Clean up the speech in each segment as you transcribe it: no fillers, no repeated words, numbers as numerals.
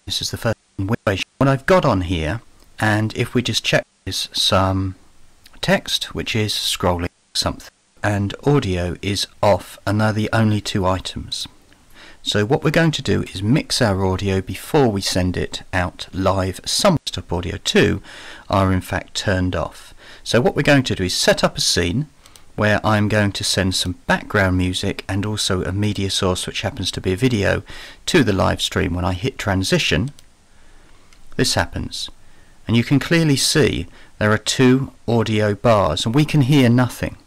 This is the first way. What I've got on here, and if we just check, is some text which is scrolling something, and audio is off, and they're the only two items. So what we're going to do is mix our audio before we send it out live. Some stop audio 2 are in fact turned off. So what we're going to do is set up a scene where I'm going to send some background music and also a media source, which happens to be a video, to the live stream. When I hit transition, this happens, and you can clearly see there are two audio bars and we can hear nothing.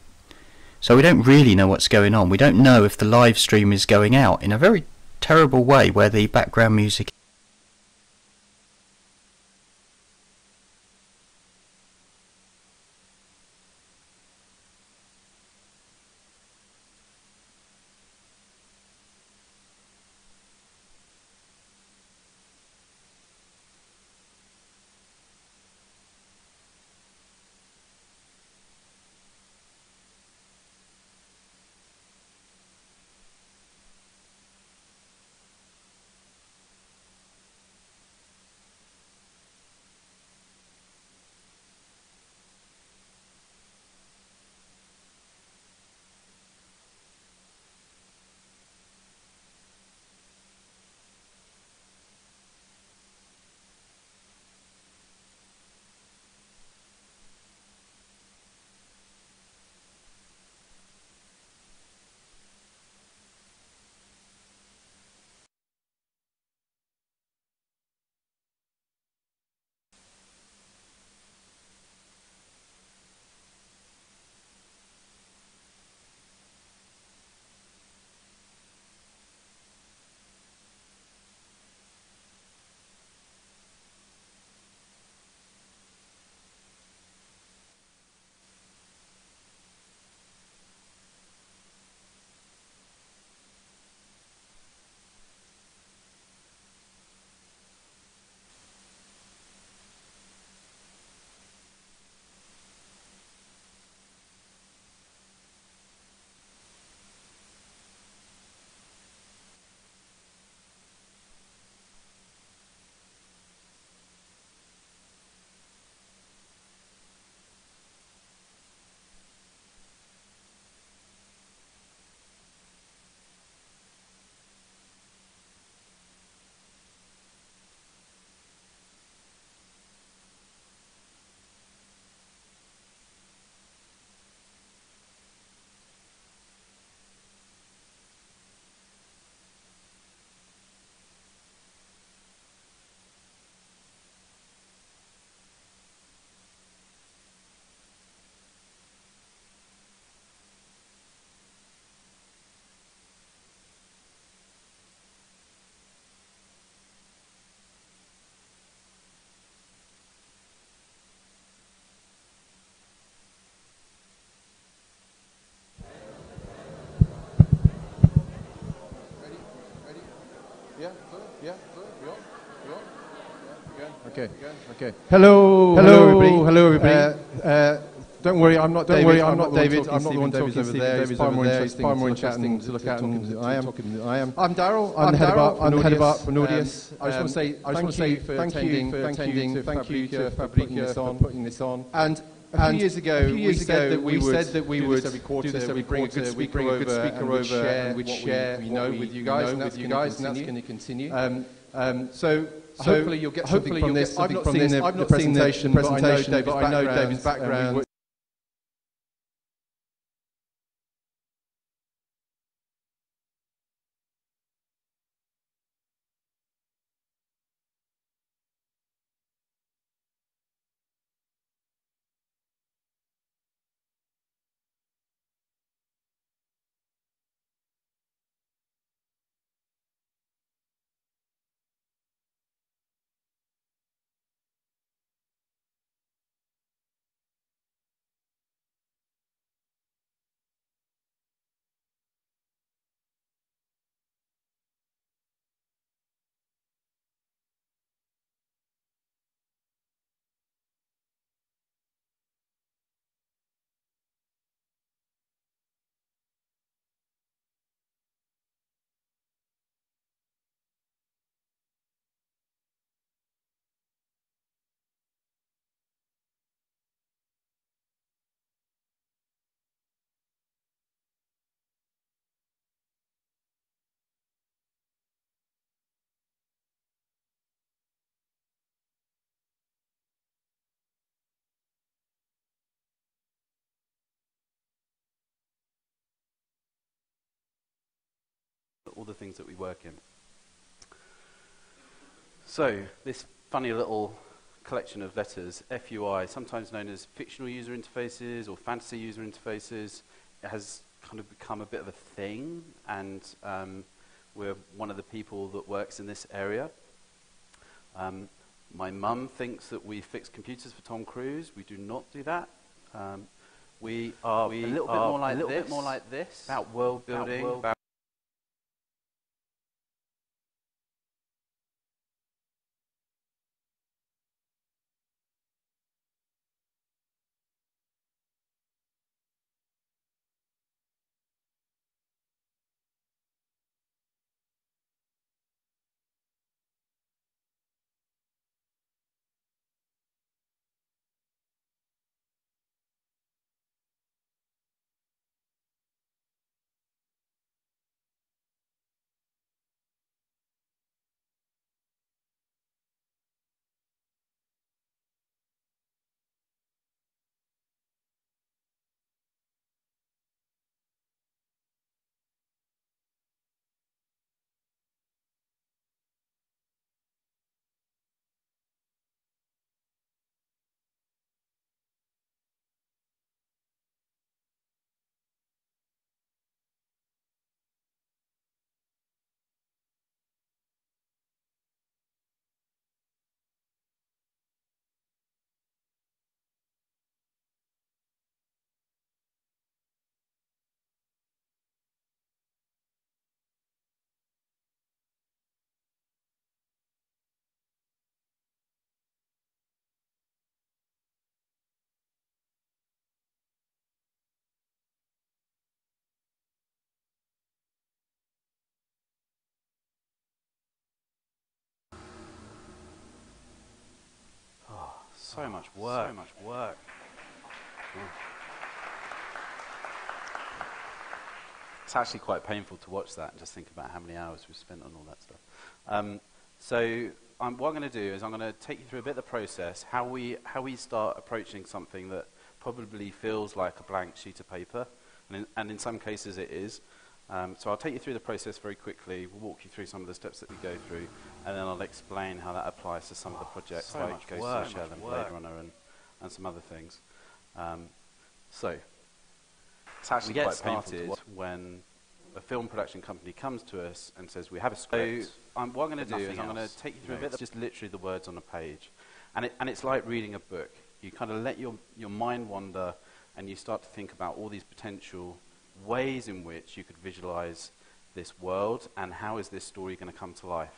So we don't really know what's going on. We don't know if the live stream is going out in a very terrible way where the background music Okay. Okay. Hello. Hello. Hello, everybody. Don't worry, I'm not David. I'm not David. I'm not the one talking. David's over there. It's far more interesting. Far more interesting to look at. I am. I'm Daryl. I'm the head of art for Nordius. I just want to say thank you for attending. Thank you to Fabrica for putting this on. And a few years ago, we said that we would do this every quarter. Bring a good speaker over and we'd share what we know with you guys, and that's going to continue. So hopefully you'll get something from this. I've not seen the presentation, but I know David's background. the things that we work in. So, this funny little collection of letters, FUI, sometimes known as fictional user interfaces or fantasy user interfaces, it has kind of become a bit of a thing, and we're one of the people that works in this area. My mum thinks that we fix computers for Tom Cruise. We do not do that. We are a little bit more like this, about world building, about so much work. It's actually quite painful to watch that and just think about how many hours we've spent on all that stuff. So what I'm going to do is I'm going to take you through a bit of the process, how we start approaching something that probably feels like a blank sheet of paper, and in some cases it is. So I'll take you through the process very quickly. We'll walk you through some of the steps that we go through, and then I'll explain how that applies to some of the projects like Ghost of Shell and Blade Runner and some other things. So it's actually quite started when a film production company comes to us and says, we have a script. So what I'm going to do is I'm going to take you through a bit of just literally the words on a page. And it's like reading a book. You kind of let your mind wander, and you start to think about all these potential ways in which you could visualize this world, and how is this story going to come to life.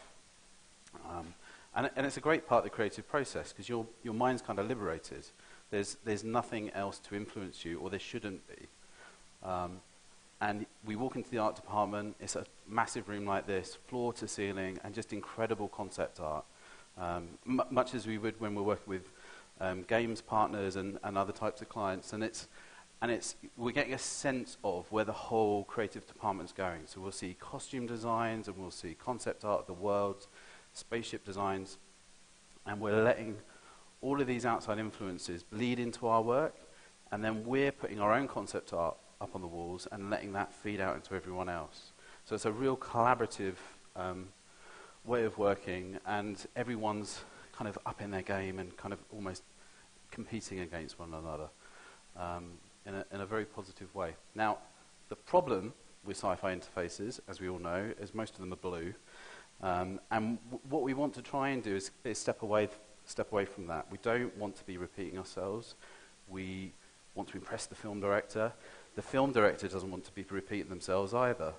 And it's a great part of the creative process, because your mind's kind of liberated. There's nothing else to influence you, or there shouldn't be. And we walk into the art department. It's a massive room like this, floor to ceiling, and just incredible concept art. Much as we would when we're working with games partners and other types of clients. And we're getting a sense of where the whole creative department's going. So we'll see costume designs, and we'll see concept art of the world, spaceship designs, and we're letting all of these outside influences bleed into our work, and then we're putting our own concept art up on the walls and letting that feed out into everyone else. So it's a real collaborative way of working, and everyone's kind of up in their game and kind of almost competing against one another in a very positive way. Now, the problem with sci-fi interfaces, as we all know, is most of them are blue. And what we want to try and do is step away from that. We don't want to be repeating ourselves. We want to impress the film director. The film director doesn't want to be repeating themselves either.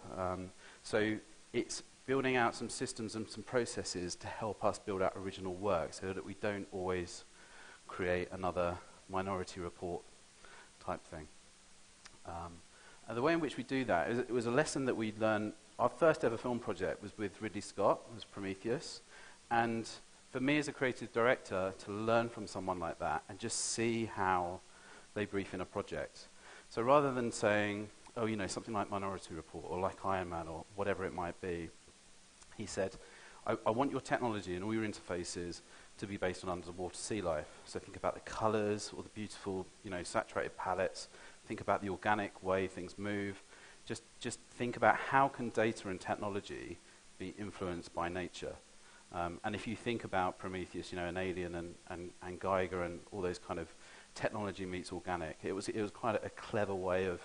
So it's building out some systems and some processes to help us build out original work, so that we don't always create another Minority Report type thing. And the way in which we do that, it was a lesson that we learned. Our first ever film project was with Ridley Scott, it was Prometheus. And for me as a creative director, to learn from someone like that and just see how they brief in a project. So rather than saying, oh, you know, something like Minority Report or like Iron Man or whatever it might be, he said, I want your technology and all your interfaces to be based on underwater sea life. So think about the colors or the beautiful, you know, saturated palettes. Think about the organic way things move. just think about how can data and technology be influenced by nature. And if you think about Prometheus, an alien and Geiger and all those kind of technology meets organic, it was quite a clever way of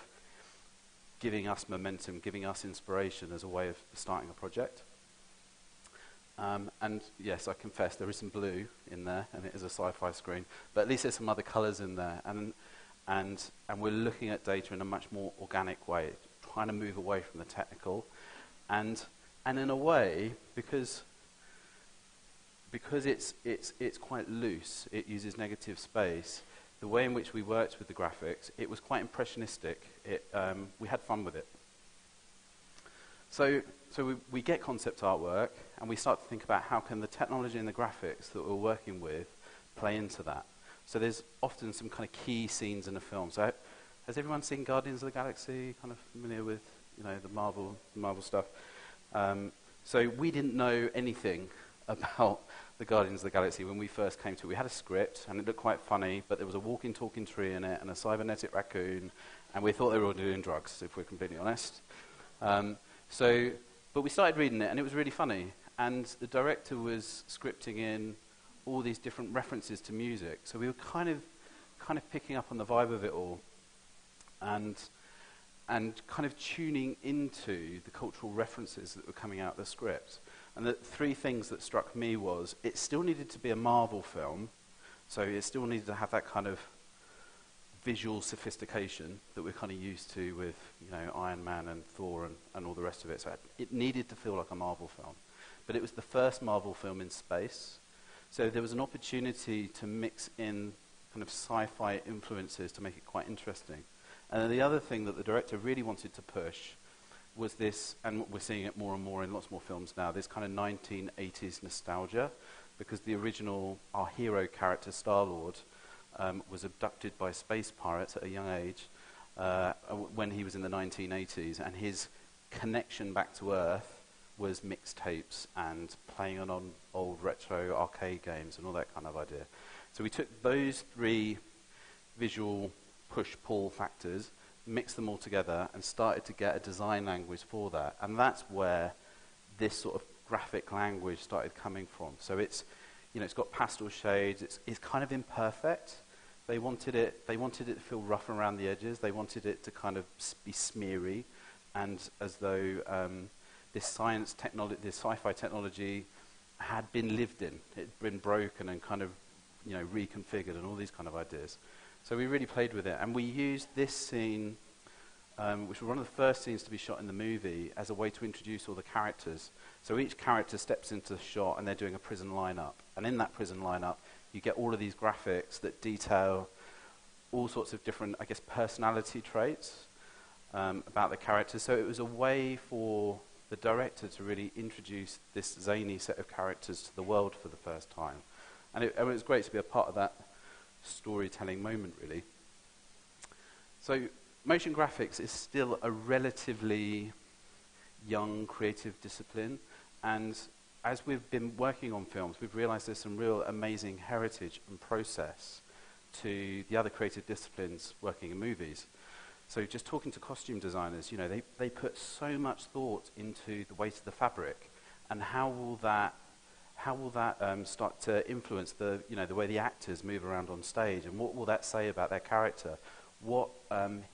giving us momentum, giving us inspiration as a way of starting a project. And yes, I confess there is some blue in there, and it is a sci-fi screen, but at least there's some other colours in there, and we're looking at data in a much more organic way, trying to move away from the technical, and in a way, because it's quite loose, it uses negative space. The way in which we worked with the graphics, it was quite impressionistic. We had fun with it. So we get concept artwork, and we start to think about how can the technology and the graphics that we're working with play into that. So there's often some kind of key scenes in the film. So has everyone seen Guardians of the Galaxy? Kind of familiar with the Marvel stuff? So we didn't know anything about the Guardians of the Galaxy when we first came to it. We had a script, and it looked quite funny, but there was a walking, talking tree in it, and a cybernetic raccoon, and we thought they were all doing drugs, if we're completely honest. But we started reading it, and it was really funny. And the director was scripting in all these different references to music, so we were kind of picking up on the vibe of it all, and kind of tuning into the cultural references that were coming out of the script. And the three things that struck me was it still needed to be a Marvel film, so it still needed to have that kind of visual sophistication that we're kind of used to with Iron Man and Thor and all the rest of it. So it needed to feel like a Marvel film. But it was the first Marvel film in space, so there was an opportunity to mix in kind of sci-fi influences to make it quite interesting. And then the other thing that the director really wanted to push was this, and we're seeing it more and more in lots more films now, this kind of 1980s nostalgia, because the original, our hero character, Star-Lord, was abducted by space pirates at a young age when he was in the 1980s, and his connection back to Earth was mixtapes and playing on old retro arcade games and all that kind of idea. So we took those three visual push-pull factors, mixed them all together, and started to get a design language for that. And that's where this sort of graphic language started coming from. So it's got pastel shades. It's kind of imperfect. They wanted it to feel rough around the edges. They wanted it to kind of be smeary, and as though this sci-fi technology had been lived in. It had been broken and kind of reconfigured and all these kind of ideas. So we really played with it, and we used this scene, which was one of the first scenes to be shot in the movie, as a way to introduce all the characters. So each character steps into the shot, and they're doing a prison lineup. And in that prison lineup, you get all of these graphics that detail all sorts of different, I guess, personality traits about the characters. So it was a way for the director to really introduce this zany set of characters to the world for the first time. And it was great to be a part of that storytelling moment, really. So motion graphics is still a relatively young creative discipline, and as we've been working on films, we've realized there's some real amazing heritage and process to the other creative disciplines working in movies. So just talking to costume designers, they put so much thought into the weight of the fabric, and how will that start to influence the way the actors move around on stage, and what will that say about their character? What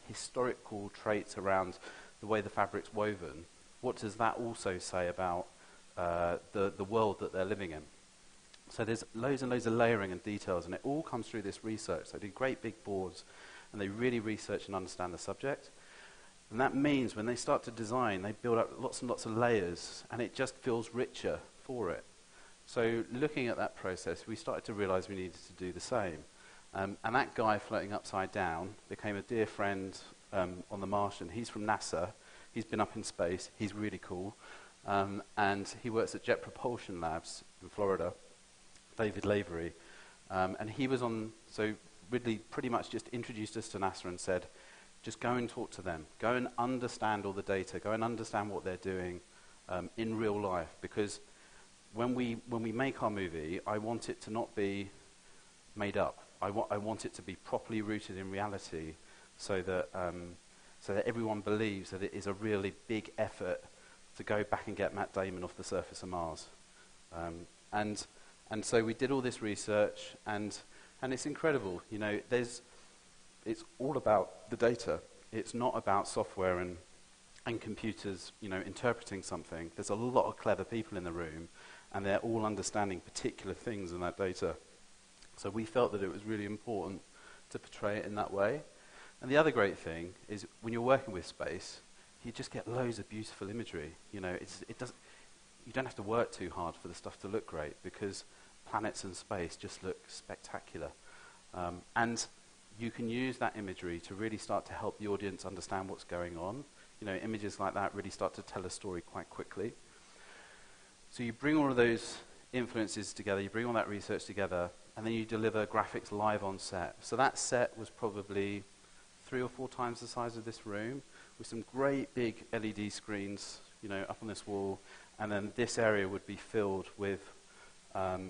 historical traits around the way the fabric's woven? What does that also say about the world that they're living in? So there's loads and loads of layering and details, and it all comes through this research. They do great big boards, and they really research and understand the subject. And that means when they start to design, they build up lots and lots of layers, and it just feels richer for it. So looking at that process, we started to realize we needed to do the same. And that guy floating upside down became a dear friend on the Martian. He's from NASA. He's been up in space. He's really cool. And he works at Jet Propulsion Labs in Florida, David Lavery. And he was on, so Ridley pretty much just introduced us to NASA and said, just go and talk to them. Go and understand all the data. Go and understand what they're doing in real life. Because when we make our movie, I want it to not be made up. I want it to be properly rooted in reality, so that so that everyone believes that it is a really big effort to go back and get Matt Damon off the surface of Mars. And so we did all this research, and it's incredible. You know, it's all about the data. It's not about software and computers, you know, interpreting something. There's a lot of clever people in the room, and they're all understanding particular things in that data. So we felt that it was really important to portray it in that way. And the other great thing is when you're working with space, you just get loads of beautiful imagery. You know, you don't have to work too hard for the stuff to look great, because planets and space just look spectacular. And you can use that imagery to really start to help the audience understand what's going on. You know, images like that really start to tell a story quite quickly. So you bring all of those influences together, you bring all that research together, and then you deliver graphics live on set. So that set was probably 3 or 4 times the size of this room, with some great big LED screens, you know, up on this wall, and then this area would be filled with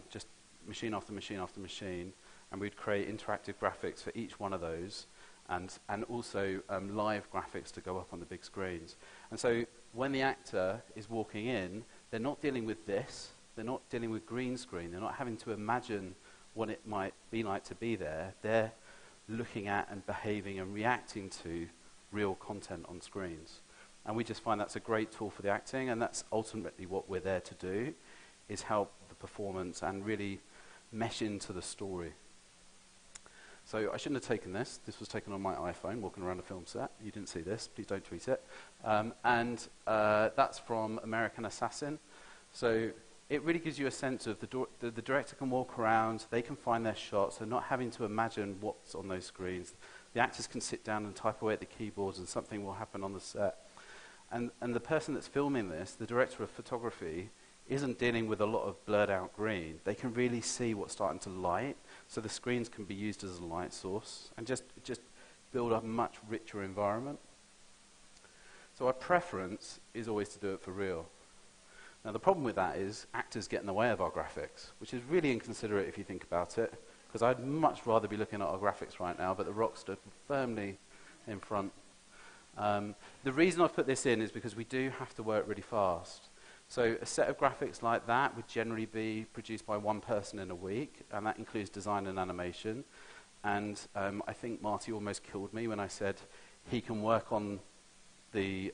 just machine after machine after machine, and we'd create interactive graphics for each one of those, and also live graphics to go up on the big screens. And so when the actor is walking in, they're not dealing with this, they're not dealing with green screen, they're not having to imagine what it might be like to be there. They're looking at and behaving and reacting to real content on screens. And we just find that's a great tool for the acting, and that's ultimately what we're there to do, is help the performance and really mesh into the story. So I shouldn't have taken this. This was taken on my iPhone, walking around a film set. You didn't see this. Please don't tweet it. And that's from American Assassin. So it really gives you a sense of the director can walk around, they can find their shots, they're not having to imagine what's on those screens. The actors can sit down and type away at the keyboards, and something will happen on the set. And the person that's filming this, the director of photography, isn't dealing with a lot of blurred out green. They can really see what's starting to light, so the screens can be used as a light source and just build up a much richer environment. So our preference is always to do it for real. Now the problem with that is actors get in the way of our graphics, which is really inconsiderate if you think about it, because I'd much rather be looking at our graphics right now, but the Rock stood firmly in front. The reason I've put this in is because we do have to work really fast. So a set of graphics like that would generally be produced by one person in a week, and that includes design and animation. And I think Marty almost killed me when I said he can work on the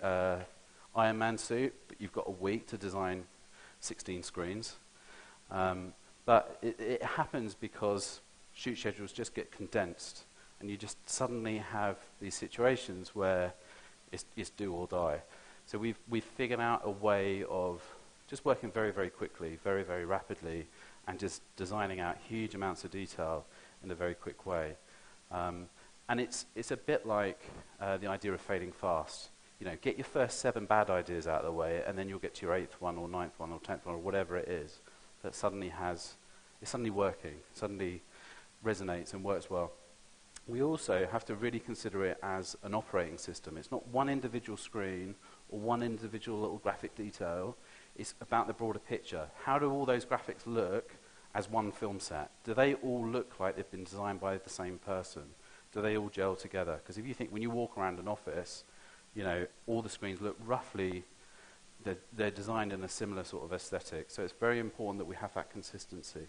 Iron Man suit, but you've got a week to design 16 screens. But it happens because shoot schedules just get condensed, and you just suddenly have these situations where it's do or die. So we've figured out a way of just working very, very quickly, very, very rapidly, and just designing out huge amounts of detail in a very quick way. And it's a bit like the idea of failing fast. You know, get your first 7 bad ideas out of the way, and then you'll get to your 8th one, or 9th one, or 10th one, or whatever it is that suddenly it's suddenly working, suddenly resonates and works well. We also have to really consider it as an operating system. It's not one individual screen or one individual little graphic detail. It's about the broader picture. How do all those graphics look as one film set? Do they all look like they've been designed by the same person? Do they all gel together? Because if you think, when you walk around an office, you know, all the screens look roughly, they're designed in a similar sort of aesthetic. So it's very important that we have that consistency.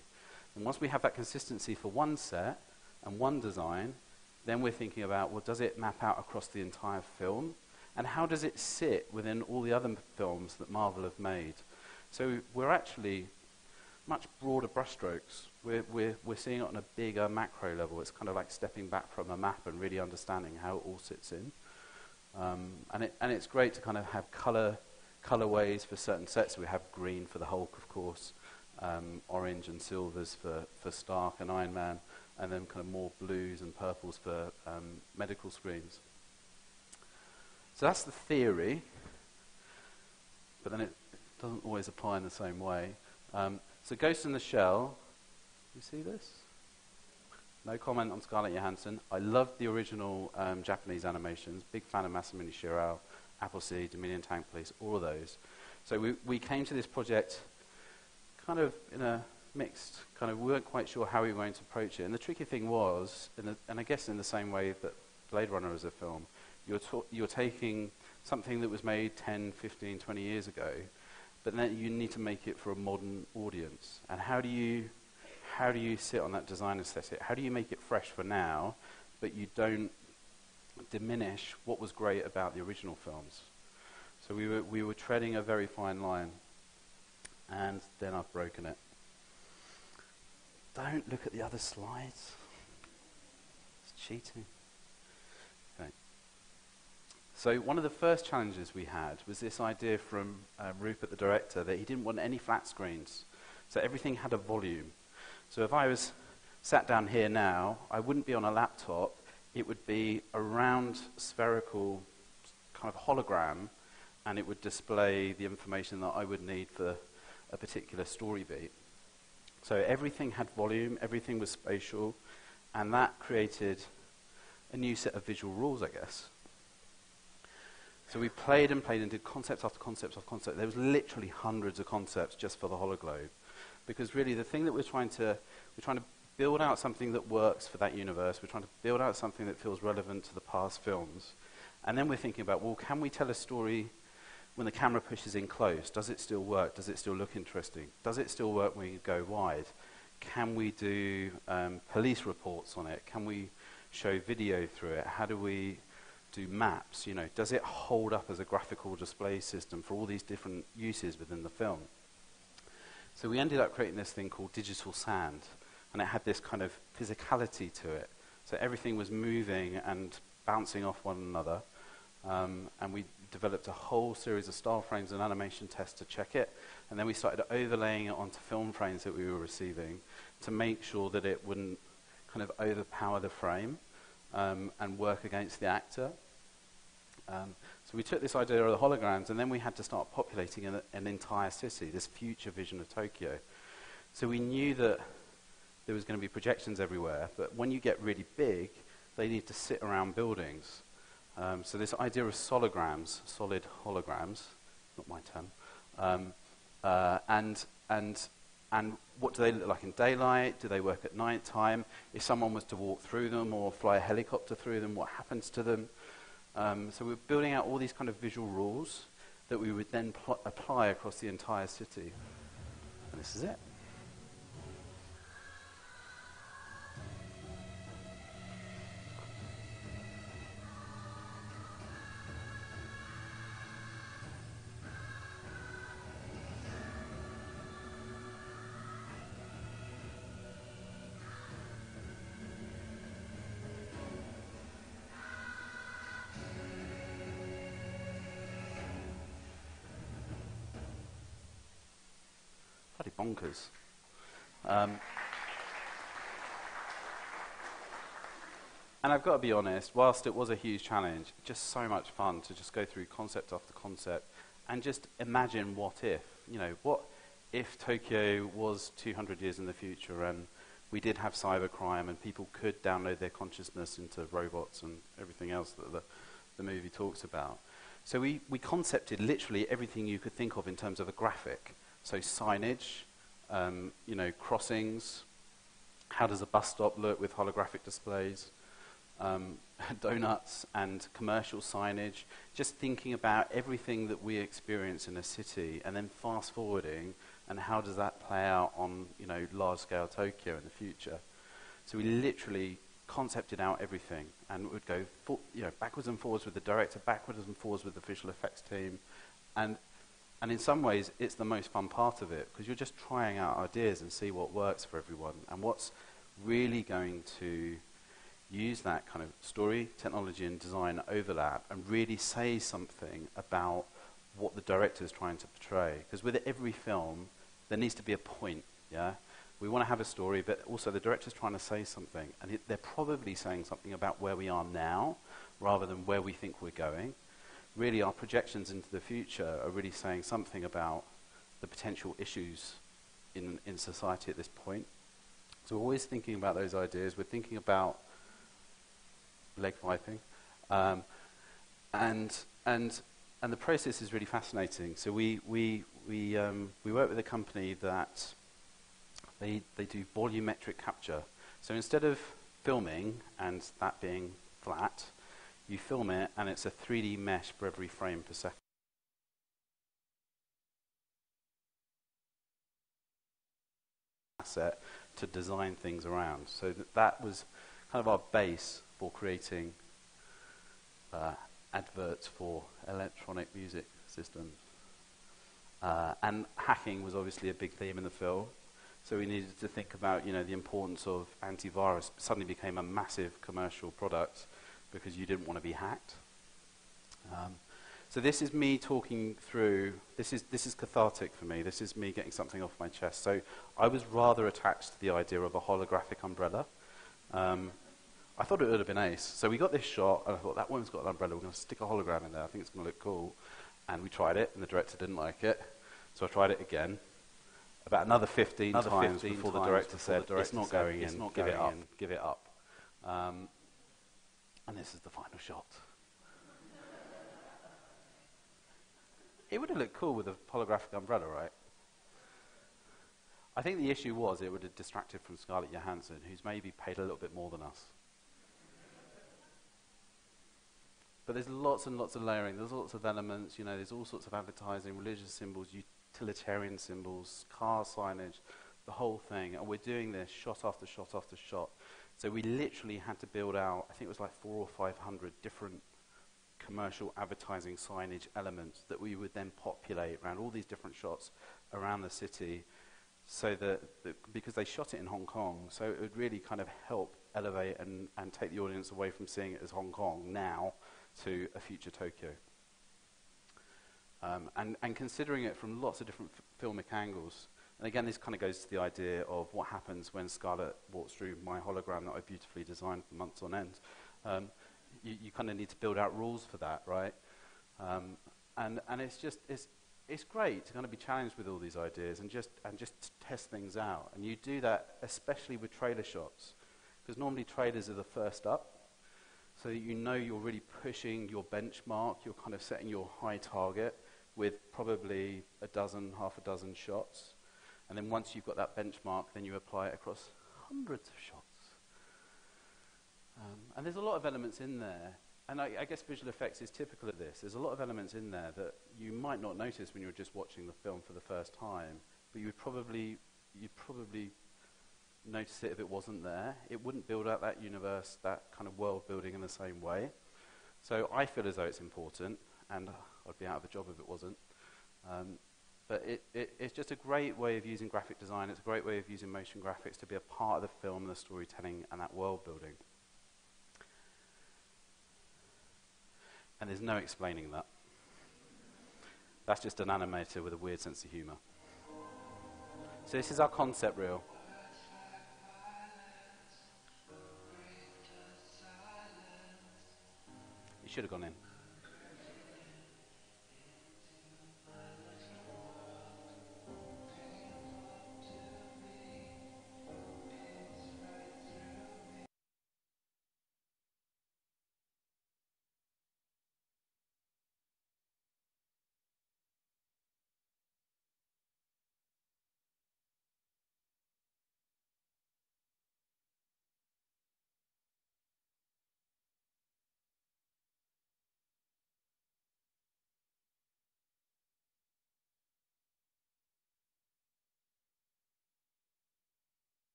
And once we have that consistency for one set and one design, then we're thinking about, well, does it map out across the entire film? And how does it sit within all the other films that Marvel have made? So we're actually much broader brushstrokes. We're seeing it on a bigger macro level. It's kind of like stepping back from a map and really understanding how it all sits in. And it's great to kind of have colorways for certain sets. We have green for the Hulk, of course, orange and silvers for Stark and Iron Man, and then kind of more blues and purples for medical screens. So that's the theory, but then it doesn't always apply in the same way. So Ghost in the Shell, you see this? No comment on Scarlett Johansson. I loved the original Japanese animations. Big fan of Masamune Shirow, Appleseed, Dominion Tank Police, all of those. So we came to this project kind of in a mixed, we weren't quite sure how we were going to approach it. And the tricky thing was, and I guess in the same way that Blade Runner is a film, You're taking something that was made 10, 15, 20 years ago, but then you need to make it for a modern audience. And how do you sit on that design aesthetic? How do you make it fresh for now, but you don't diminish what was great about the original films? So we were treading a very fine line, and then I've broken it. Don't look at the other slides. It's cheating. Okay. So one of the first challenges we had was this idea from Rupert, the director, that he didn't want any flat screens. So everything had a volume. So if I was sat down here now, I wouldn't be on a laptop. It would be a round, spherical kind of hologram, and it would display the information that I would need for a particular story beat. So everything had volume, everything was spatial, and that created a new set of visual rules, I guess. So we played and played and did concept after concept after concept. There was literally hundreds of concepts just for the hologlobe. Because really the thing that we're trying to build out something that works for that universe. We're trying to build out something that feels relevant to the past films. And then we're thinking about, well, can we tell a story when the camera pushes in close? Does it still work? Does it still look interesting? Does it still work when you go wide? Can we do police reports on it? Can we show video through it? How do we do maps? You know, does it hold up as a graphical display system for all these different uses within the film? So we ended up creating this thing called digital sand, and it had this kind of physicality to it. So everything was moving and bouncing off one another, and we developed a whole series of style frames and animation tests to check it, and then we started overlaying it onto film frames that we were receiving to make sure that it wouldn't kind of overpower the frame and work against the actor. So we took this idea of the holograms, and then we had to start populating an entire city, this future vision of Tokyo. So we knew that there was going to be projections everywhere, but when you get really big, they need to sit around buildings. So this idea of solograms, solid holograms, not my term, and what do they look like in daylight? Do they work at night time? If someone was to walk through them or fly a helicopter through them, what happens to them? So we're building out all these kind of visual rules that we would then apply across the entire city. And this is it. Bloody bonkers. And I've got to be honest, whilst it was a huge challenge, just so much fun to just go through concept after concept and just imagine what if. You know, what if Tokyo was 200 years in the future and we did have cybercrime and people could download their consciousness into robots and everything else that the movie talks about. So we concepted literally everything you could think of in terms of a graphic. So signage, you know, crossings, how does a bus stop look with holographic displays, donuts and commercial signage, just thinking about everything that we experience in a city and then fast forwarding and how does that play out on, you know, large scale Tokyo in the future. So we literally concepted out everything and would go backwards and forwards with the director, backwards and forwards with the visual effects team, and in some ways it's the most fun part of it because you're just trying out ideas and see what works for everyone and what's really going to use that kind of story, technology and design overlap and really say something about what the director is trying to portray. Because with every film, there needs to be a point, yeah? We want to have a story, but also the director's trying to say something. And they're probably saying something about where we are now, rather than where we think we're going. Really, our projections into the future are really saying something about the potential issues in society at this point. So we're always thinking about those ideas. We're thinking about leg wiping. And the process is really fascinating. So we work with a company that they do volumetric capture. So instead of filming and that being flat, You film it, and it's a 3D mesh for every frame per second. Asset to design things around. So that was kind of our base for creating adverts for electronic music systems. And hacking was obviously a big theme in the film. So we needed to think about, the importance of antivirus. Suddenly became a massive commercial product because you didn't want to be hacked. So this is me talking through, this is cathartic for me. This is me getting something off my chest. So I was rather attached to the idea of a holographic umbrella. I thought it would have been ace. So we got this shot, and I thought, that woman's got an umbrella. We're going to stick a hologram in there. I think it's going to look cool. And we tried it, and the director didn't like it. So I tried it again. About another 15 times before the director said, it's not going in, give it up. And this is the final shot. It would have looked cool with a holographic umbrella, right? I think the issue was it would have distracted from Scarlett Johansson, who's maybe paid a little bit more than us. But there's lots and lots of layering. There's lots of elements. There's all sorts of advertising, religious symbols, utilitarian symbols, car signage, the whole thing. And we're doing this shot after shot after shot. So we literally had to build out, I think it was like 400 or 500 different commercial advertising signage elements that we would then populate around all these different shots around the city, so that because they shot it in Hong Kong, so it would really kind of help elevate and take the audience away from seeing it as Hong Kong now to a future Tokyo. And considering it from lots of different filmic angles. And again, this kind of goes to the idea of what happens when Scarlett walks through my hologram that I beautifully designed for months on end. You kind of need to build out rules for that, right? And it's great to kind of be challenged with all these ideas and just test things out. And you do that especially with trailer shots, because normally trailers are the first up, so that you're really pushing your benchmark. You're kind of setting your high target with probably half a dozen shots, and then once you've got that benchmark, then you apply it across hundreds of shots. And there's a lot of elements in there, and I guess visual effects is typical of this. There's a lot of elements in there that you might not notice when you're just watching the film for the first time, but you'd probably notice it if it wasn't there. It wouldn't build out that universe, that kind of world building in the same way. So I feel as though it's important, and I'd be out of a job if it wasn't. But it's just a great way of using graphic design. It's a great way of using motion graphics to be a part of the film and the storytelling and that world building. And there's no explaining that. That's just an animator with a weird sense of humour. So this is our concept reel. You should have gone in.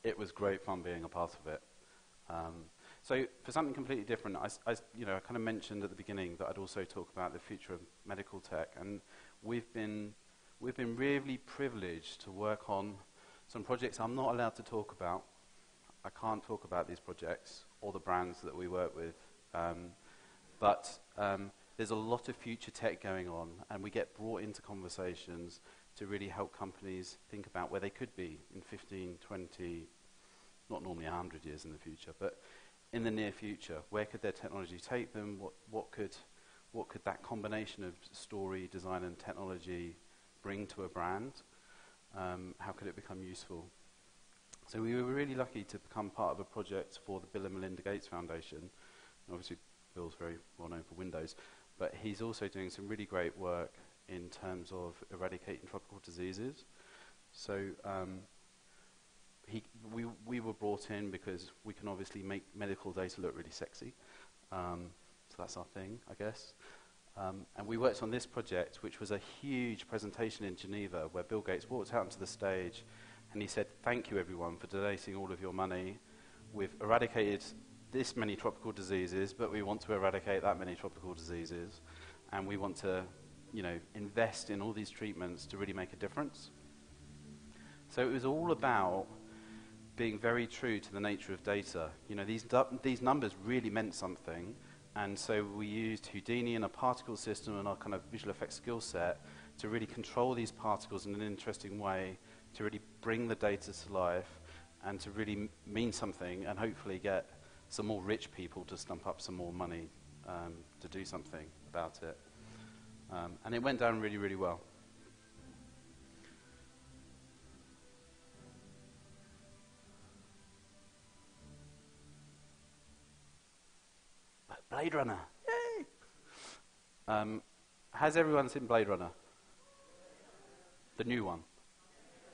It was great fun being a part of it. So for something completely different, I kind of mentioned at the beginning that I'd also talk about the future of medical tech, and we've been really privileged to work on some projects I'm not allowed to talk about. I can't talk about these projects or the brands that we work with, but there's a lot of future tech going on, and we get brought into conversations to really help companies think about where they could be in 15, 20, not normally 100 years in the future, but in the near future. Where could their technology take them? What could that combination of story, design, and technology bring to a brand? How could it become useful? So we were really lucky to become part of a project for the Bill and Melinda Gates Foundation. And obviously, Bill's very well known for Windows, but he's also doing some really great work in terms of eradicating tropical diseases. So we were brought in because we can obviously make medical data look really sexy. So that's our thing, I guess. And we worked on this project, which was a huge presentation in Geneva, where Bill Gates walked out onto the stage and he said, "Thank you everyone for donating all of your money. We've eradicated this many tropical diseases, but we want to eradicate that many tropical diseases. And we want to, invest in all these treatments to really make a difference." So it was all about being very true to the nature of data. These numbers really meant something. And so we used Houdini and a particle system and our kind of visual effects skill set to really control these particles in an interesting way, to really bring the data to life and to really mean something and hopefully get some more rich people to stump up some more money to do something about it. And it went down really, really well. Blade Runner, yay! Has everyone seen Blade Runner? The new one?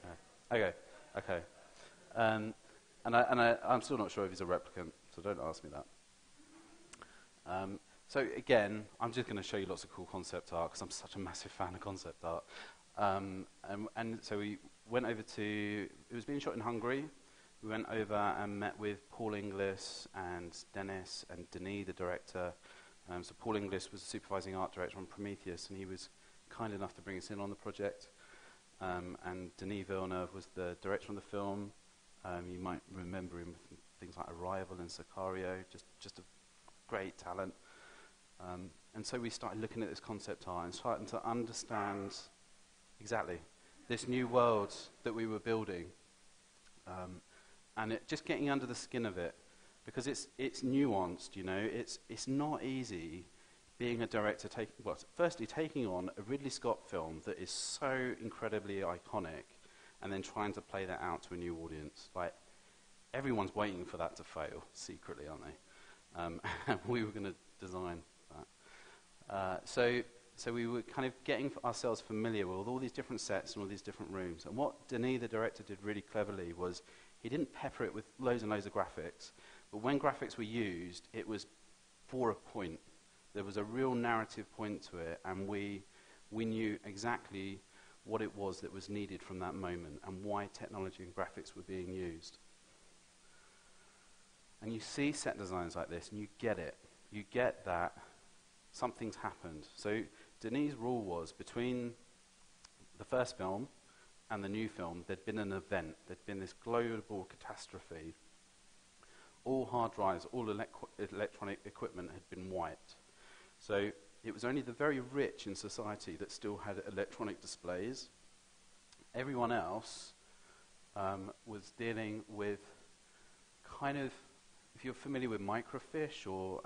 Yeah. Okay. And I'm still not sure if he's a replicant, so don't ask me that. So again, I'm just going to show you lots of cool concept art because I'm such a massive fan of concept art. And so we went over to, it was being shot in Hungary. We went over and met with Paul Inglis and Dennis and Denis, the director. So Paul Inglis was the supervising art director on Prometheus, and he was kind enough to bring us in on the project. And Denis Villeneuve was the director on the film. You might remember him from things like Arrival and Sicario, just a great talent. And so we started looking at this concept art and starting to understand exactly this new world that we were building. And just getting under the skin of it, because it's nuanced, it's not easy being a director, firstly taking on a Ridley Scott film that is so incredibly iconic and then trying to play that out to a new audience. Like, everyone's waiting for that to fail, secretly, aren't they? And we were going to design that. So we were kind of getting ourselves familiar with all these different sets and all these different rooms. And what Denis, the director, did really cleverly was he didn't pepper it with loads and loads of graphics, but when graphics were used, it was for a point. There was a real narrative point to it, and we knew exactly what it was that was needed from that moment and why technology and graphics were being used. And you see set designs like this, and you get it. You get that something's happened. So Denis' rule was, between the first film and the new film, there'd been an event. There'd been this global catastrophe. All hard drives, all electronic equipment had been wiped. So it was only the very rich in society that still had electronic displays. Everyone else was dealing with kind of, if you're familiar with microfiche or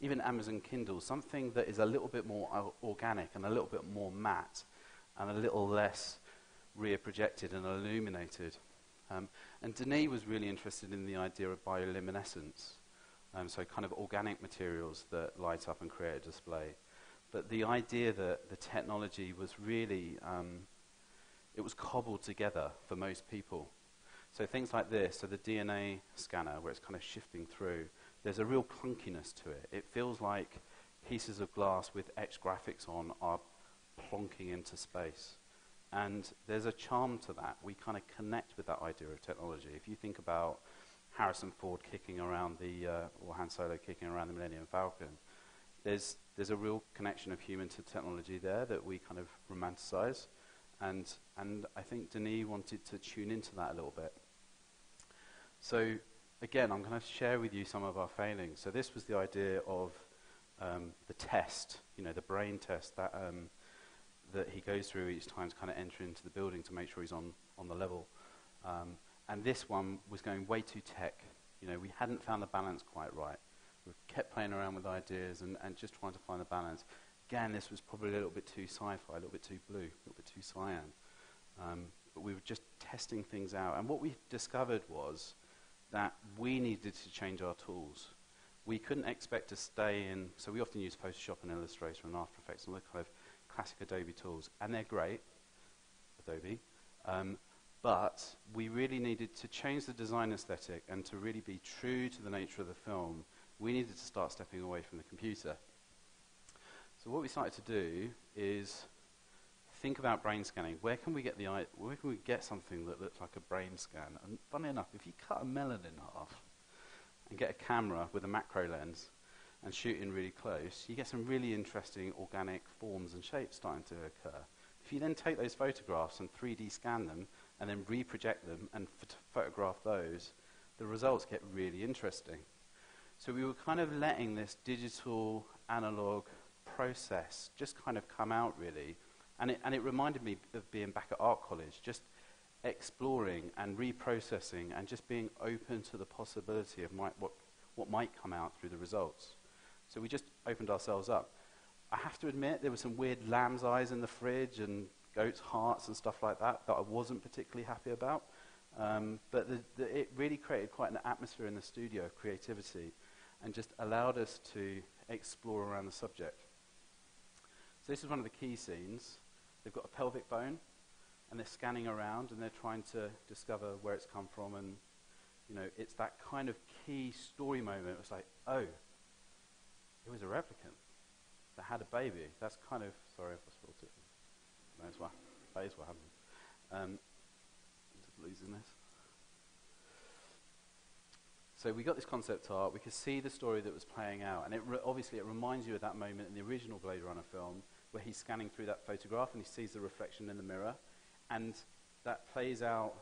even Amazon Kindle, something that is a little bit more organic and a little bit more matte and a little less rear projected and illuminated. And Denis was really interested in the idea of bioluminescence, so kind of organic materials that light up and create a display. But the idea that the technology was really, it was cobbled together for most people. So things like this, so the DNA scanner where it's kind of shifting through, there's a real clunkiness to it. It feels like pieces of glass with etched graphics on are plonking into space. And there's a charm to that. We kind of connect with that idea of technology. If you think about Harrison Ford kicking around or Han Solo kicking around the Millennium Falcon, there's a real connection of human to technology there that we kind of romanticize. And I think Denis wanted to tune into that a little bit. So again, I'm going to share with you some of our failings. So this was the idea of the test, the brain test that he goes through each time to kind of enter into the building to make sure he's on the level. And this one was going way too tech. We hadn't found the balance quite right. We kept playing around with ideas and just trying to find the balance. Again, this was probably a little bit too sci-fi, a little bit too blue, a little bit too cyan. But we were just testing things out. And what we discovered was that we needed to change our tools. We couldn't expect to stay in, so we often use Photoshop and Illustrator and After Effects and all the kind of classic Adobe tools. And they're great, Adobe. But we really needed to change the design aesthetic and to really be true to the nature of the film. We needed to start stepping away from the computer. So what we started to do is think about brain scanning. Where can we get something that looks like a brain scan? And funny enough, if you cut a melon in half and get a camera with a macro lens and shoot in really close, you get some really interesting organic forms and shapes starting to occur. If you then take those photographs and 3D scan them and then reproject them and photograph those, the results get really interesting. So we were kind of letting this digital analog process just kind of come out, really. And it reminded me of being back at art college, just exploring and reprocessing and just being open to the possibility of what might come out through the results. So we just opened ourselves up. I have to admit, there were some weird lamb's eyes in the fridge and goat's hearts and stuff like that I wasn't particularly happy about. But it really created quite an atmosphere in the studio of creativity and just allowed us to explore around the subject. So this is one of the key scenes. They've got a pelvic bone, and they're scanning around, and they're trying to discover where it's come from, and it's that kind of key story moment. It was like, oh, it was a replicant that had a baby. That's kind of, sorry if I spoiled it. That is what happened. I'm just losing this. So we got this concept art. We could see the story that was playing out, and obviously it reminds you of that moment in the original Blade Runner film where he's scanning through that photograph and he sees the reflection in the mirror, and that plays out.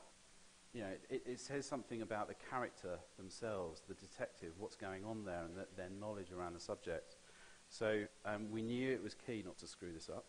It says something about the character themselves, the detective, what's going on there, and their knowledge around the subject. So we knew it was key not to screw this up.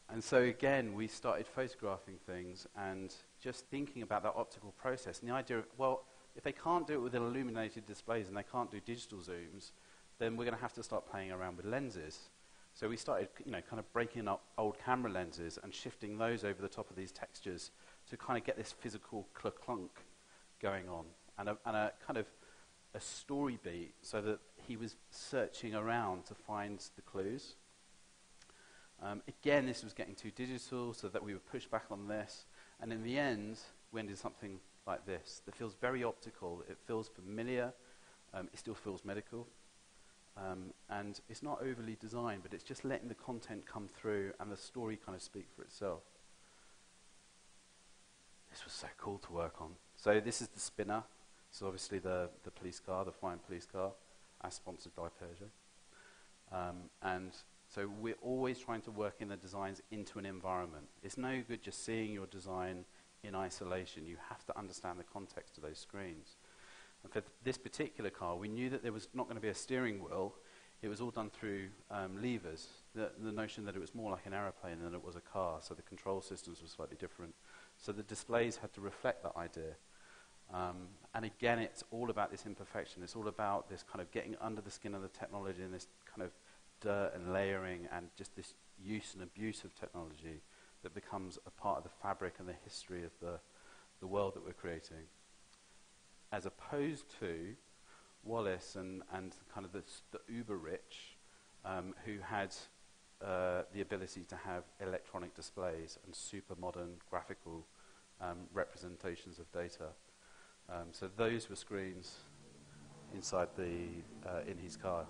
And so again, we started photographing things and just thinking about that optical process. And the idea of, well, if they can't do it with illuminated displays and they can't do digital zooms, then we're going to have to start playing around with lenses. So we started, kind of breaking up old camera lenses and shifting those over the top of these textures to kind of get this physical clunk going on, and a kind of a story beat, so that he was searching around to find the clues. Again, this was getting too digital, so that we would push back on this, and in the end, we ended something like this that feels very optical. It feels familiar. It still feels medical. And it's not overly designed, but it's just letting the content come through and the story kind of speak for itself. This was so cool to work on. So this is the spinner. So obviously the police car, the flying police car, as sponsored by Peugeot. And so we're always trying to work in the designs into an environment. It's no good just seeing your design in isolation. You have to understand the context of those screens. And for this particular car, we knew that there was not going to be a steering wheel. It was all done through levers. The notion that it was more like an aeroplane than it was a car, so the control systems were slightly different. So the displays had to reflect that idea. And again, it's all about this imperfection. It's all about this kind of getting under the skin of the technology and this kind of dirt and layering and just this use and abuse of technology that becomes a part of the fabric and the history of the world that we're creating. As opposed to Wallace and kind of the uber rich who had the ability to have electronic displays and super modern graphical representations of data. So those were screens inside in his car.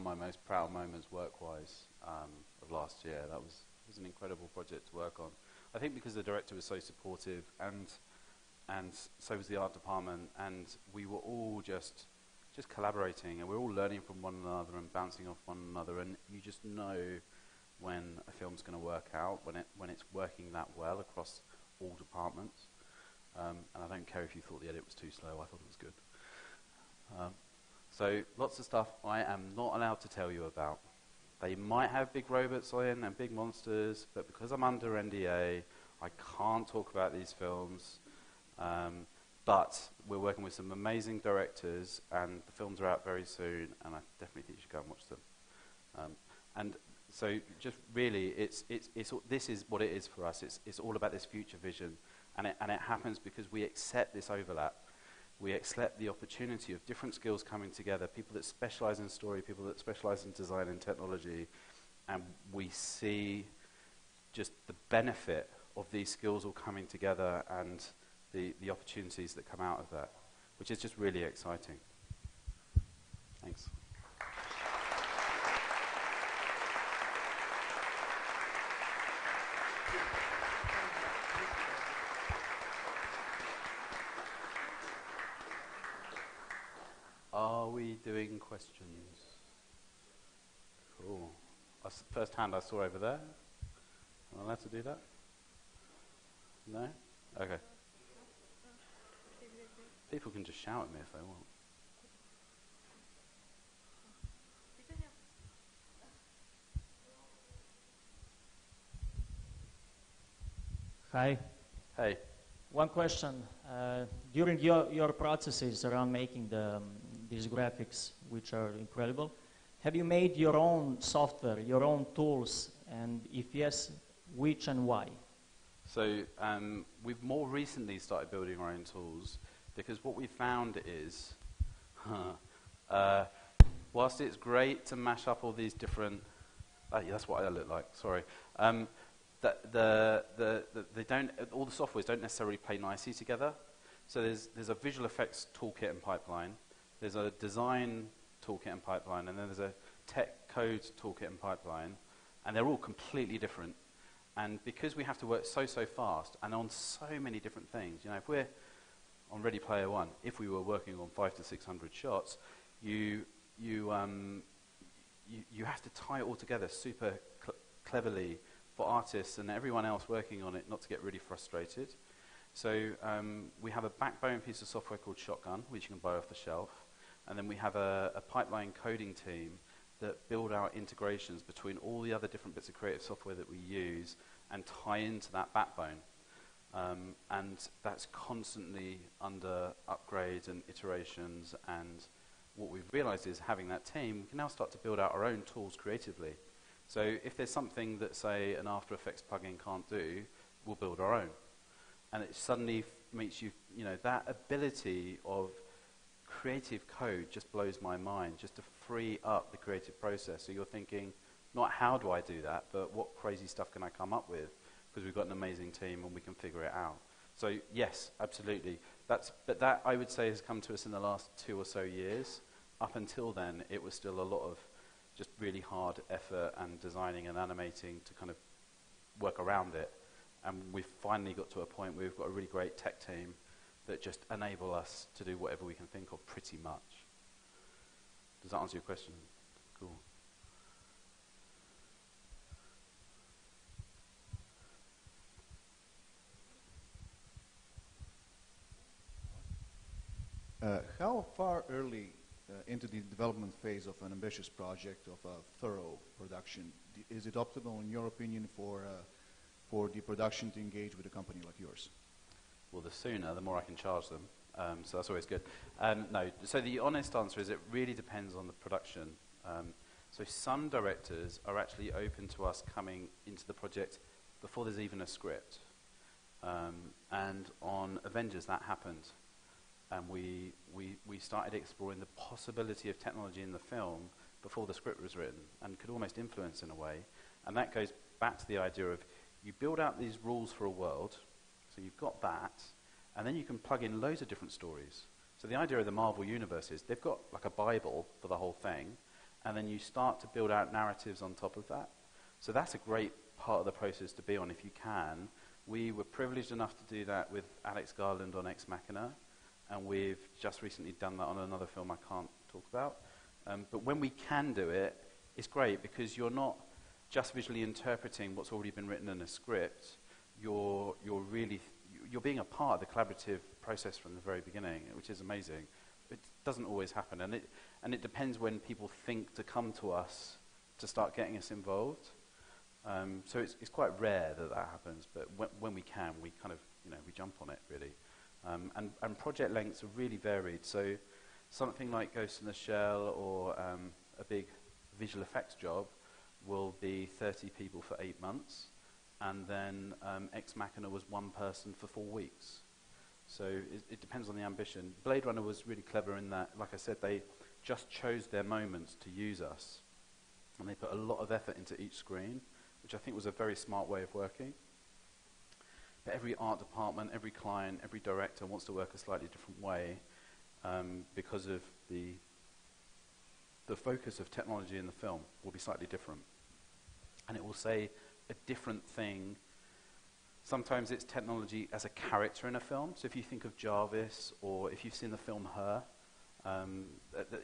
my most proud moments work-wise of last year. That was an incredible project to work on. I think because the director was so supportive, and so was the art department, and we were all just collaborating, and we were all learning from one another and bouncing off one another, and you just know when a film's going to work out, when it's working that well across all departments. And I don't care if you thought the edit was too slow, I thought it was good. So lots of stuff I am not allowed to tell you about. They might have big robots in and big monsters, but because I'm under NDA, I can't talk about these films. But we're working with some amazing directors, and the films are out very soon, and I definitely think you should go and watch them. And so just really, this is what it is for us. It's all about this future vision, and it happens because we accept this overlap. We accept the opportunity of different skills coming together, people that specialize in story, people that specialize in design and technology, and we see just the benefit of these skills all coming together and the opportunities that come out of that, which is just really exciting. Thanks. Are we doing questions? Cool. First hand I saw over there. Am I allowed to do that? No? Okay. People can just shout at me if they want. Hi. Hey. One question. During your processes around making these graphics, which are incredible, have you made your own software, your own tools, and if yes, which and why? So we've more recently started building our own tools, because what we found is, whilst it's great to mash up all these different, yeah, that's what I look like, sorry, they don't, all the softwares don't necessarily play nicely together. So there's a visual effects toolkit and pipeline, there's a design toolkit and pipeline, and then there's a tech code toolkit and pipeline, and they're all completely different. And because we have to work so fast and on so many different things, you know, if we're on Ready Player One, if we were working on 500 to 600 shots, you have to tie it all together super cleverly for artists and everyone else working on it not to get really frustrated. So we have a backbone piece of software called Shotgun, which you can buy off the shelf, and then we have a pipeline coding team that build out integrations between all the other different bits of creative software that we use and tie into that backbone. And that's constantly under upgrades and iterations, and what we've realized is having that team, we can now start to build out our own tools creatively. So if there's something that, say, an After Effects plugin can't do, we'll build our own. And it suddenly makes you, you know, that ability of creative code just blows my mind, just to free up the creative process. So you're thinking, not how do I do that, but what crazy stuff can I come up with? Because we've got an amazing team and we can figure it out. So yes, absolutely. But that, I would say, has come to us in the last 2 or so years. Up until then, it was still a lot of just really hard effort and designing and animating to kind of work around it. And we've finally got to a point where we've got a really great tech team that just enable us to do whatever we can think of pretty much. Does that answer your question? Cool. How far early into the development phase of an ambitious project of a thorough production is it optimal, in your opinion, for the production to engage with a company like yours? Well, the sooner, the more I can charge them. So that's always good. No, so the honest answer is it really depends on the production. So some directors are actually open to us coming into the project before there's even a script. And on Avengers, that happened. And we started exploring the possibility of technology in the film before the script was written, and could almost influence in a way. And that goes back to the idea of you build out these rules for a world, so you've got that, and then you can plug in loads of different stories. So the idea of the Marvel universe is they've got like a Bible for the whole thing, and then you start to build out narratives on top of that. So that's a great part of the process to be on if you can. We were privileged enough to do that with Alex Garland on Ex Machina, and we've just recently done that on another film I can't talk about. But when we can do it, it's great because you're not just visually interpreting what's already been written in a script. You're being a part of the collaborative process from the very beginning, which is amazing. It doesn't always happen, and it depends when people think to come to us to start getting us involved. So it's quite rare that happens, but when we can, we kind of, we jump on it, really. And project lengths are really varied. So something like Ghost in the Shell or a big visual effects job will be 30 people for 8 months, and then Ex Machina was 1 person for 4 weeks. So it depends on the ambition. Blade Runner was really clever in that, like I said, they just chose their moments to use us, and they put a lot of effort into each screen, which I think was a very smart way of working. But every art department, every client, every director wants to work a slightly different way because of the focus of technology in the film will be slightly different. And it will say a different thing. Sometimes it's technology as a character in a film. So if you think of Jarvis, or if you've seen the film Her,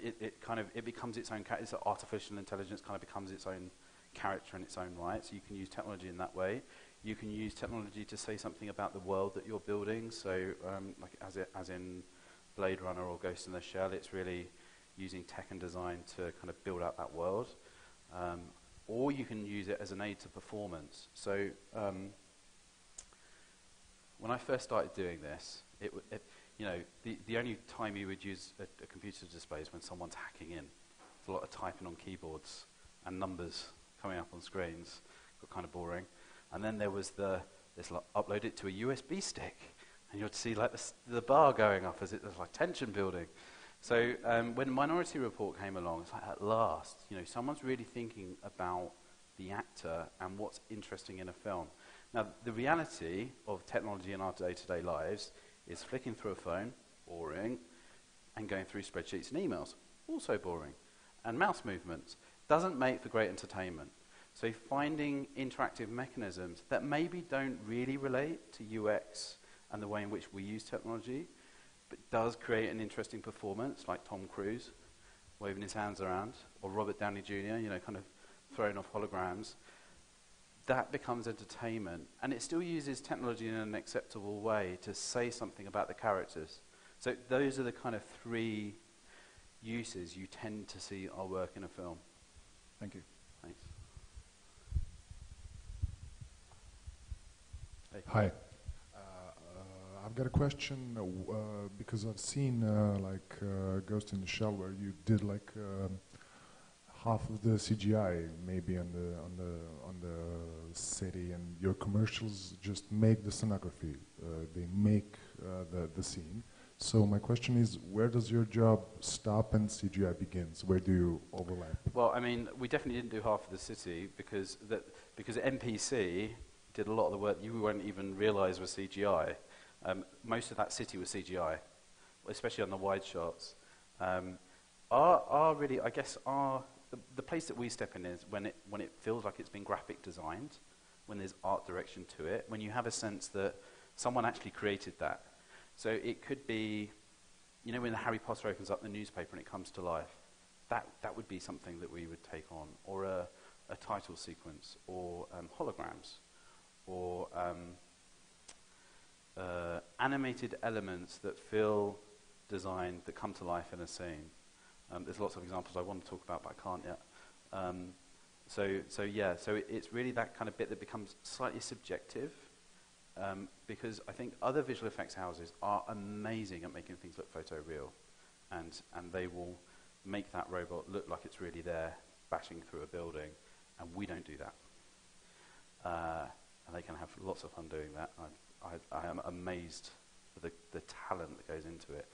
it becomes its own character. Artificial intelligence kind of becomes its own character in its own right. So you can use technology in that way. You can use technology to say something about the world that you're building. So like as in Blade Runner or Ghost in the Shell, it's really using tech and design to kind of build out that world. Or you can use it as an aid to performance. So when I first started doing this, the only time you would use a computer display is when someone's hacking in. There's a lot of typing on keyboards and numbers coming up on screens. Got kind of boring. And then there was upload it to a USB stick, and you'd see like the bar going up as it was like tension building. So when Minority Report came along, it's like at last, someone's really thinking about the actor and what's interesting in a film. Now, the reality of technology in our day-to-day lives is flicking through a phone, boring, and going through spreadsheets and emails, also boring. And mouse movements doesn't make for great entertainment. So finding interactive mechanisms that maybe don't really relate to UX and the way in which we use technology, but does create an interesting performance, like Tom Cruise waving his hands around, or Robert Downey Jr., kind of throwing off holograms, that becomes entertainment. And it still uses technology in an acceptable way to say something about the characters. So those are the kind of 3 uses you tend to see our work in a film. Thank you. Thanks. Hey. Hi. I've got a question because I've seen Ghost in the Shell, where you did half of the CGI maybe on the city, and your commercials just make the scenography. They make the scene. So my question is, where does your job stop and CGI begins? Where do you overlap? Well, I mean, we definitely didn't do half of the city because NPC did a lot of the work you won't even realize was CGI. Most of that city was CGI, especially on the wide shots. The place that we step in is when it feels like it's been graphic designed, when there's art direction to it, when you have a sense that someone actually created that. So it could be, when the Harry Potter opens up the newspaper and it comes to life, that would be something that we would take on, or a title sequence, or holograms, or animated elements that feel designed, that come to life in a scene. There's lots of examples I want to talk about, but I can't yet. So it's really that kind of bit that becomes slightly subjective, because I think other visual effects houses are amazing at making things look photoreal, and they will make that robot look like it's really there, bashing through a building, and we don't do that. And they can have lots of fun doing that. I am amazed at the talent that goes into it.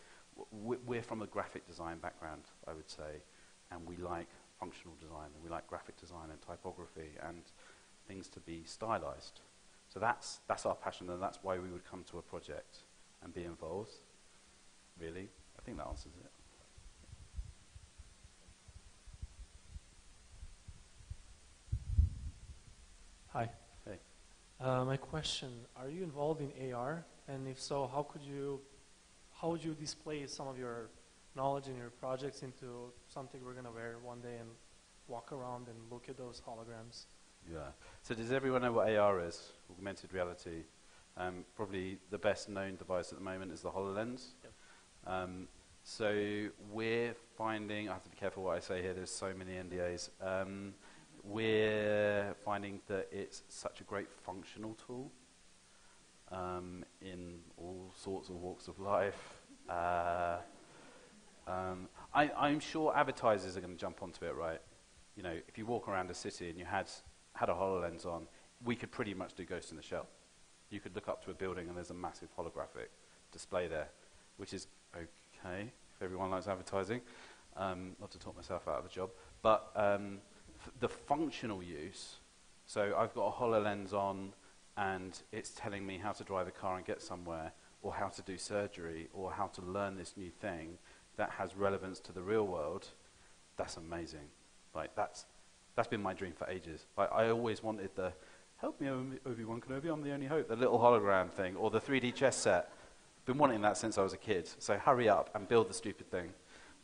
We're from a graphic design background, I would say, and we like functional design, and we like graphic design and typography and things to be stylized. So that's our passion, and that's why we would come to a project and be involved, really. I think that answers it. My question, are you involved in AR? And if so, how would you display some of your knowledge in your projects into something we're going to wear one day and walk around and look at those holograms? Yeah. So does everyone know what AR is? Augmented reality. Probably the best known device at the moment is the HoloLens. Yep. So we're finding, I have to be careful what I say here, there's so many NDAs. We're finding that it's such a great functional tool in all sorts of walks of life. I'm sure advertisers are going to jump onto it, right? You know, if you walk around a city and you had a HoloLens on, we could pretty much do Ghost in the Shell. You could look up to a building and there's a massive holographic display there, which is okay if everyone likes advertising. Not to talk myself out of a job, but the functional use, so I've got a HoloLens on and it's telling me how to drive a car and get somewhere, or how to do surgery, or how to learn this new thing that has relevance to the real world. That's amazing. Like that's been my dream for ages. Like I always wanted the help me Obi-Wan Kenobi, I'm the only hope, the little hologram thing, or the 3D chess set. Been wanting that since I was a kid. So hurry up and build the stupid thing.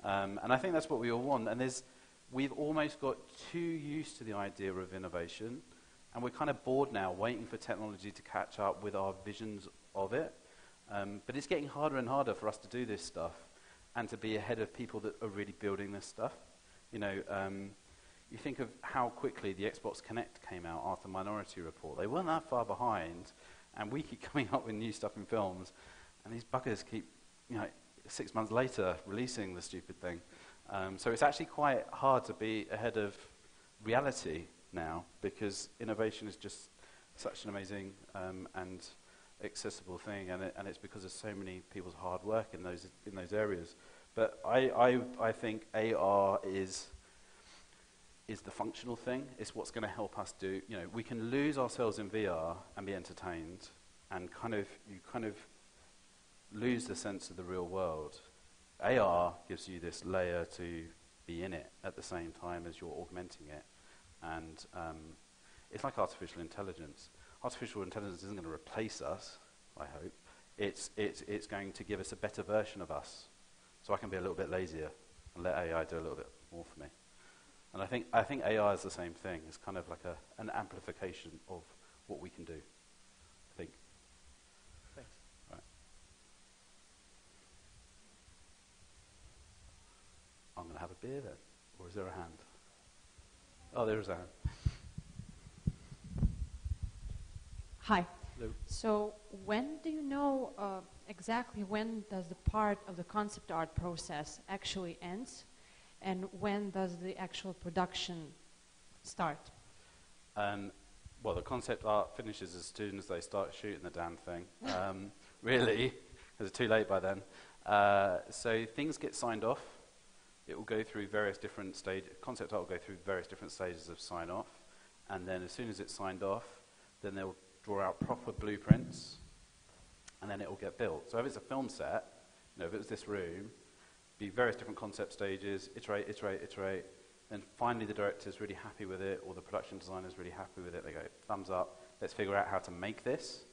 And I think that's what we all want. And we've almost got too used to the idea of innovation, and we're kind of bored now, waiting for technology to catch up with our visions of it. But it's getting harder and harder for us to do this stuff and to be ahead of people that are really building this stuff. You know, you think of how quickly the Xbox Connect came out after Minority Report. They weren't that far behind, and we keep coming up with new stuff in films, and these buggers keep, you know, 6 months later releasing the stupid thing. So it's actually quite hard to be ahead of reality now, because innovation is just such an amazing and accessible thing, and it's because of so many people's hard work in those areas. But I think AR is the functional thing. It's what's going to help us do. You know, we can lose ourselves in VR and be entertained, and you kind of lose the sense of the real world. AR gives you this layer to be in it at the same time as you're augmenting it, and it's like artificial intelligence. Artificial intelligence isn't going to replace us, I hope. It's going to give us a better version of us, so I can be a little bit lazier and let AI do a little bit more for me. And I think AI is the same thing. It's kind of like an amplification of what we can do, I think. Thanks. Right. I'm going to have a beer then, or is there a hand? Oh, there is a hand. Hi. Hello. So when do you know exactly when does the part of the concept art process actually ends, and when does the actual production start? Well, the concept art finishes as soon as they start shooting the damn thing. Really, because it's too late by then. So things get signed off. It will go through various different stages. Concept art will go through various different stages of sign off, and then as soon as it's signed off, then they'll draw out proper blueprints, and then it will get built. So if it's a film set, you know, if it was this room, be various different concept stages, iterate, then finally the director's really happy with it, or the production designer's really happy with it. They go, thumbs up, let's figure out how to make this,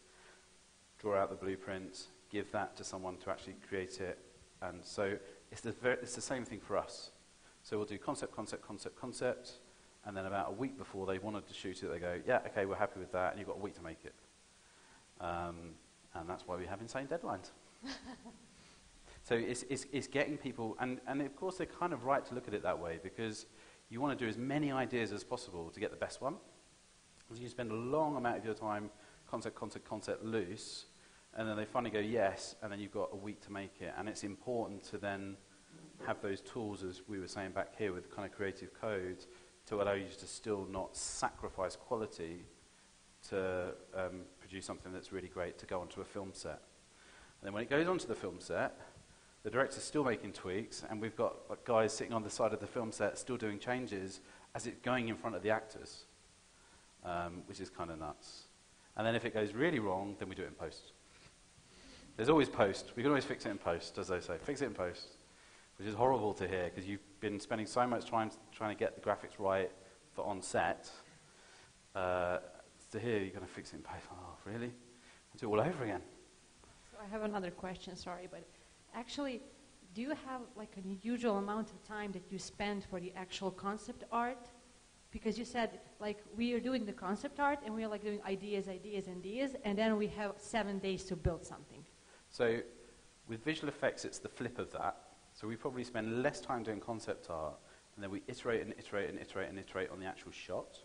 draw out the blueprints, give that to someone to actually create it. And so it's the same thing for us. So we'll do concept, and then about a week before they wanted to shoot it, they go, yeah, okay, we're happy with that, and you've got a week to make it. And that's why we have insane deadlines. So it's getting people, and of course they're kind of right to look at it that way, because you want to do as many ideas as possible to get the best one. So you spend a long amount of your time concept loose, and then they finally go yes, and then you've got a week to make it. And it's important to then have those tools, as we were saying back here, with kind of creative code, to allow you to still not sacrifice quality to produce something that's really great to go onto a film set. And then when it goes onto the film set, the director's still making tweaks, and we've got like, guys sitting on the side of the film set still doing changes as it's going in front of the actors, which is kind of nuts. And then if it goes really wrong, then we do it in post. There's always post. We can always fix it in post, as they say. Fix it in post, which is horrible to hear, because you've been spending so much time trying to get the graphics right for on set. to here, you're going to fix it in post. Oh, really? Do it all over again. So I have another question, sorry, but actually, do you have like an unusual amount of time that you spend for the actual concept art? Because you said, like, we are doing the concept art and we are like doing ideas, and then we have 7 days to build something. So with visual effects, it's the flip of that. So we probably spend less time doing concept art, and then we iterate and iterate and iterate and iterate on the actual shot.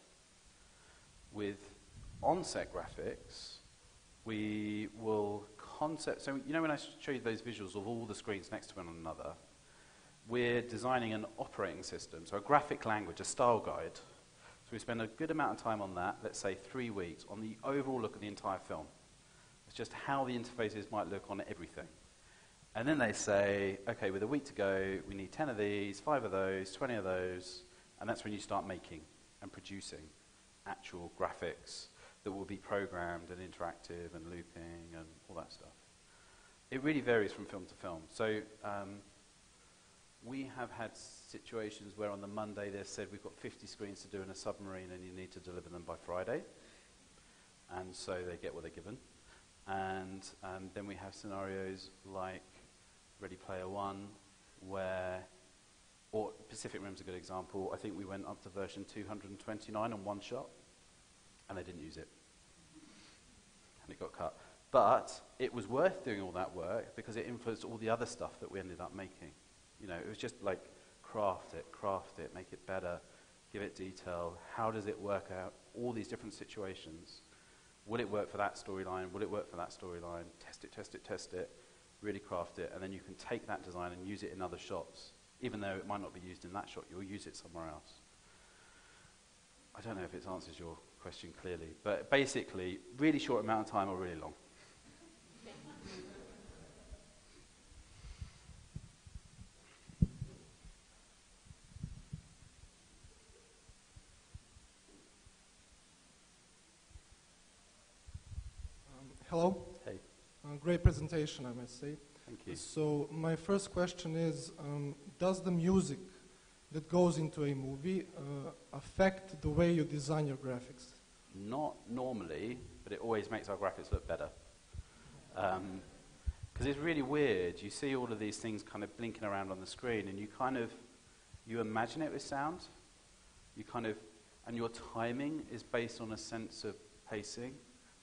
With on-set graphics, we will concept, so you know when I show you those visuals of all the screens next to one another, we're designing an operating system, so a graphic language, a style guide. So we spend a good amount of time on that, let's say 3 weeks, on the overall look of the entire film. It's just how the interfaces might look on everything. And then they say, okay, with a week to go, we need 10 of these, 5 of those, 20 of those, and that's when you start making and producing actual graphics that will be programmed and interactive and looping and all that stuff. It really varies from film to film. So we have had situations where on the Monday they've said we've got 50 screens to do in a submarine and you need to deliver them by Friday. And so they get what they're given. And then we have scenarios like Ready Player One, where, or Pacific Rim's a good example. I think we went up to version 229 on one shot, and they didn't use it. And it got cut. But it was worth doing all that work because it influenced all the other stuff that we ended up making. You know, it was just like craft it, make it better, give it detail. How does it work out? All these different situations. Will it work for that storyline? Will it work for that storyline? Test it, really craft it, and then you can take that design and use it in other shots. Even though it might not be used in that shot, you'll use it somewhere else. I don't know if it answers your question clearly, but basically, really short amount of time or really long. Hello. Hey. Great presentation, I must say. Thank you. So my first question is, does the music that goes into a movie affect the way you design your graphics? Not normally, but it always makes our graphics look better. Because it's really weird. You see all of these things kind of blinking around on the screen, and you imagine it with sound. And your timing is based on a sense of pacing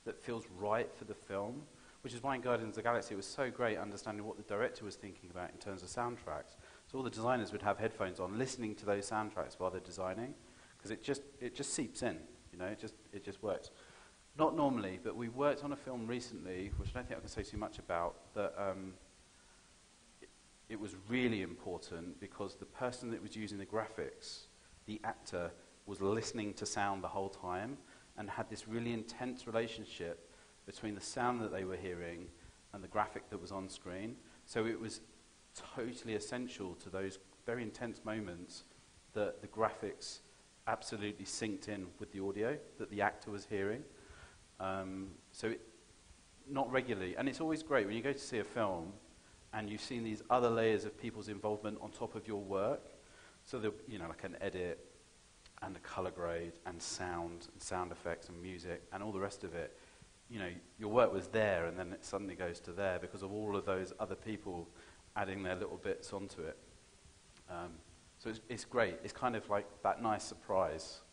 that feels right for the film, which is why in Guardians of the Galaxy it was so great understanding what the director was thinking about in terms of soundtracks. So all the designers would have headphones on, listening to those soundtracks while they're designing, because it just seeps in, you know, it just works. Not normally, but we worked on a film recently, which I don't think I can say too much about, that it was really important because the person that was using the graphics, the actor, was listening to sound the whole time and had this really intense relationship between the sound that they were hearing and the graphic that was on screen. So it was totally essential to those very intense moments that the graphics absolutely synced in with the audio that the actor was hearing. Not regularly. And it's always great when you go to see a film and you've seen these other layers of people's involvement on top of your work. So, like an edit and a color grade and sound effects and music and all the rest of it. You know, your work was there and then it suddenly goes to there because of all of those other people adding their little bits onto it. So it's great. It's kind of like that nice surprise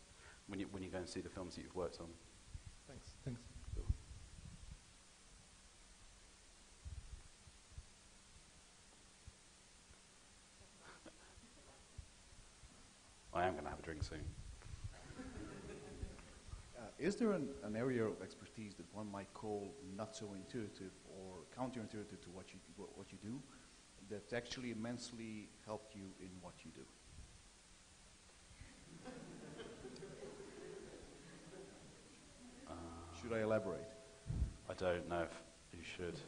when you go and see the films that you've worked on. Thanks. Sure. I am going to have a drink soon. Is there an area of expertise that one might call not so intuitive or counterintuitive to what you do that actually immensely helped you in what you do? Should I elaborate? I don't know if you should.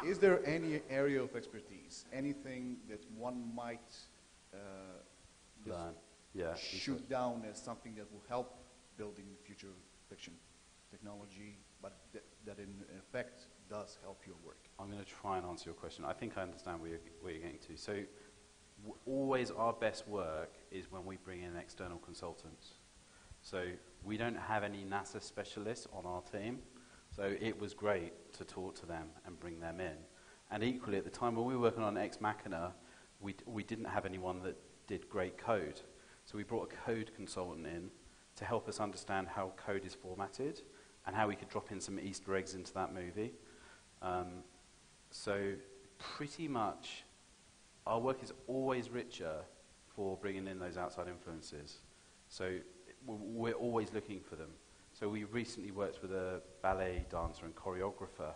Is there any area of expertise, anything that one might Learn. Yeah, shoot down as something that will help building future fiction technology, but that in effect does help your work? I'm going to try and answer your question. I think I understand where you're getting to. So always our best work is when we bring in external consultants. So we don't have any NASA specialists on our team, so it was great to talk to them and bring them in. And equally, at the time when we were working on Ex Machina, we didn't have anyone that did great code. So we brought a code consultant in to help us understand how code is formatted and how we could drop in some Easter eggs into that movie. So pretty much our work is always richer for bringing in those outside influences. So we're always looking for them. So we recently worked with a ballet dancer and choreographer,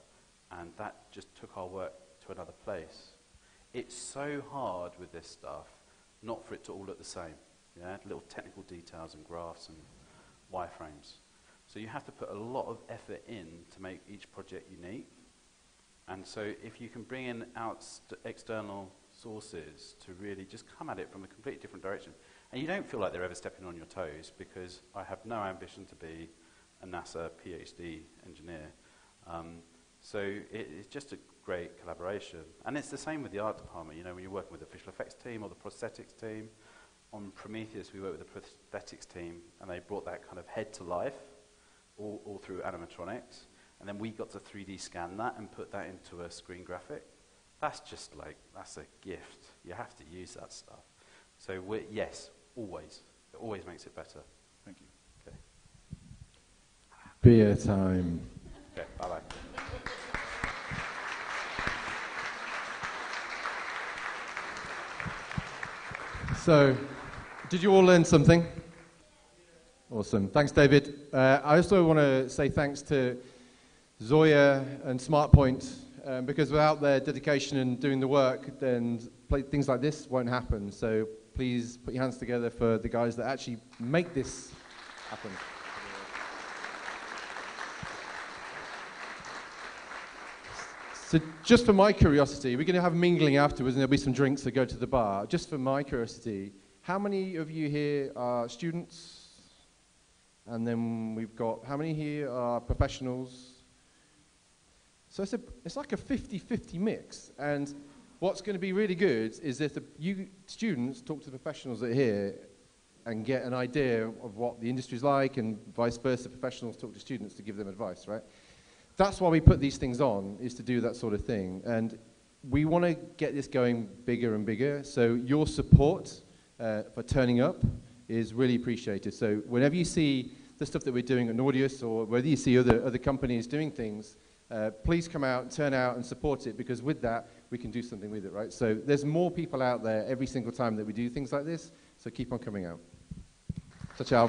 and that just took our work to another place. It's so hard with this stuff not for it to all look the same. Yeah? Little technical details and graphs and wireframes. So you have to put a lot of effort in to make each project unique. And so if you can bring in external sources to really just come at it from a completely different direction, and you don't feel like they're ever stepping on your toes, because I have no ambition to be a NASA PhD engineer. So it's just a great collaboration. And it's the same with the art department. You know, when you're working with the visual effects team or the prosthetics team. On Prometheus, we worked with the prosthetics team, and they brought that kind of head to life, all through animatronics. And then we got to 3D scan that and put that into a screen graphic. That's just like, that's a gift. You have to use that stuff. So yes, always. It always makes it better. Thank you. Okay. Beer time. Okay, bye-bye. So, did you all learn something? Awesome. Thanks, David. I also want to say thanks to Zoya and SmartPoint, because without their dedication and doing the work, then things like this won't happen. So please put your hands together for the guys that actually make this happen. So just for my curiosity, we're going to have mingling afterwards and there'll be some drinks that go to the bar. Just for my curiosity, how many of you here are students? And then we've got, how many here are professionals? So it's like a 50-50 mix. And what's going to be really good is if you students talk to the professionals that are here and get an idea of what the industry's like, and vice versa, professionals talk to students to give them advice, right? That's why we put these things on, is to do that sort of thing. And we want to get this going bigger and bigger. So your support for turning up is really appreciated. So whenever you see the stuff that we're doing at Nordeus, or whether you see other companies doing things, please come out, turn out and support it, because with that, we can do something with it, right? So there's more people out there every single time that we do things like this, so keep on coming out. So ciao.